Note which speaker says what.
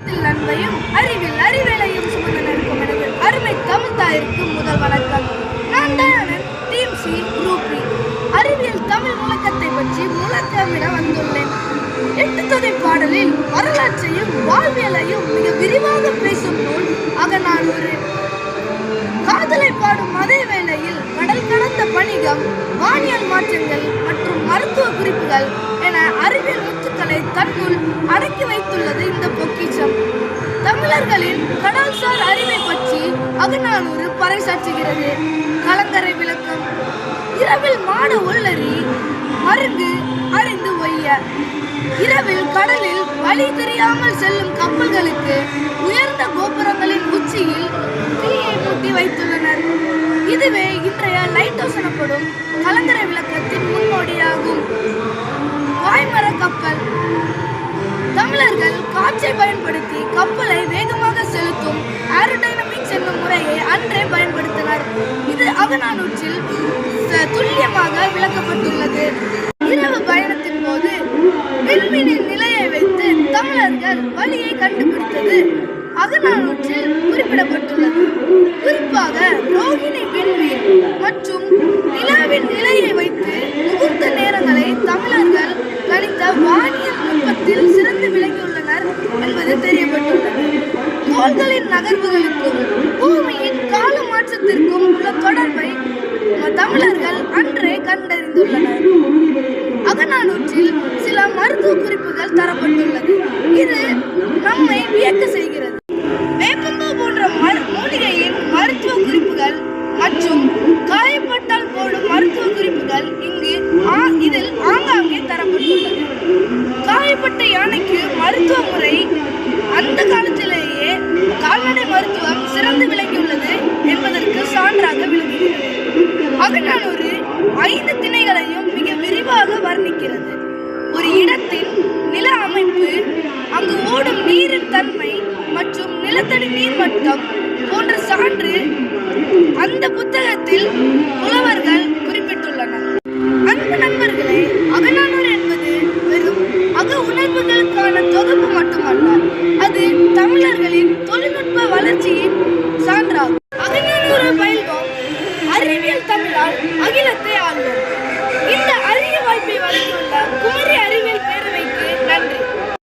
Speaker 1: அறிவுத்தில் அன்பையும் அறிவில் அறிவேலையும் சுமந்து நிற்கும் எனது அருமை தமிழ் தாயிற்கு முதல் வணக்கம். நான் தயானன் டிஎம்சி ரூபி. அறிவியல் தமிழ் முழக்கத்தை பற்றி முழக்கமிட வந்துள்ளேன். 8 தொகை பாடலில் வரலாற்றையும் வாழ்வியலையும் மிக விரிவாக பேசும் நூல் அகநானூறு. காதலை பாடும் அதே வேளையில் கடல் கடந்த பணிகம், வானியல் மாற்றங்கள் மற்றும் மருத்துவ குறிப்புகள் என அறிவியல் முத்துக்களை தன்னுள் அடக்கி வைத்துள்ளது இந்த பொக்கிஷம். தமிழர்களின் கடல்சார் அறிவை பற்றி அகநானூறு பறைசாற்றுகிறது. கலங்கரை விளக்கம். இரவில் மாட உள்ளறி மருங்கு அறிந்து ஒய்ய. இரவில் கடலில் வழி தெரியாமல் செல்லும் கப்பல்களுக்கு உயர்ந்த கோபுரங்களின் உச்சியில் தீயை மூட்டி வைத்துள்ளனர். இதுவே இன்றைய லைட் ஹவுஸ் எனப்படும் கலங்கரை விளக்கத்தின் முன்னோடியாகும். வாய்மர கப்பல். தமிழர்கள் காற்றை பயன்படுத்தி கப்பலை வேகமாக செலுத்தும் ஏரோடைனமிக்ஸ் என்னும் முறையை அன்றே பயன்படுத்தினர். இது அகநானூற்றில் துல்லியமாக விளக்கப்பட்டுள்ளது. இரவு பயணத்தின் போது விண்மீனின் நிலையை வைத்து தமிழர்கள் வழியை கண்டுபிடித்தது அகநானூற்றில் குறிப்பிடப்பட்டுள்ளது. குறிப்பாக ரோகிணி விண்மீன் மற்றும் நிலாவின் நிலையை வைத்து முகூர்த்த நேரங்களை தமிழர்கள் கணித்த வானியல் நுட்பத்தில் சிறந்து விளங்கியுள்ளனர் என்பது தெரியப்பட்டுள்ளது. கோள்களின் நகர்வுகளுக்கும் பூமியின் கால மாற்றத்திற்கும் உள்ள தொடர்பை தமிழர்கள் அன்றே கண்டறிந்துள்ளனர். அகநானூற்றில் சில மருத்துவ குறிப்புகள் தரப்பட்டுள்ளது. இது நம்மை வியக்க செய்கிறது. வேப்பம்பூ போன்ற மூலிகையின் மருத்துவ குறிப்புகள் மற்றும் காயப்பட்டால் போடும் மருத்துவ குறிப்புகள் இதில் ஆங்காங்கே தரப்பட்டுள்ளது. காயப்பட்ட யானைக்கு மருத்துவ முறை அந்த காலத்திலேயே கால்நடை மருத்துவம் சிறந்து விளங்கியுள்ளது என்பதற்கு சான்றாக விளங்குகிறது. அகநானூறு 5 திணைகளையும் மிக விரிவாக வர்ணிக்கிறது. ஒரு இடத்தின் நில அமைப்பு, அங்கு ஓடும் நீரின் தன்மை மற்றும் நிலத்தடி நீர்மட்டம் போன்ற சான்று அந்த புத்தகத்தில் புலவர்கள் குறிப்பிட்டுள்ளனர். அன்பு நண்பர்களே, அகநானூறு என்பது வெறும் அக உணர்வுகளுக்கான தொகுப்பு மட்டுமல்ல. அது தமிழர்களின் தொழில்நுட்ப வளர்ச்சியின்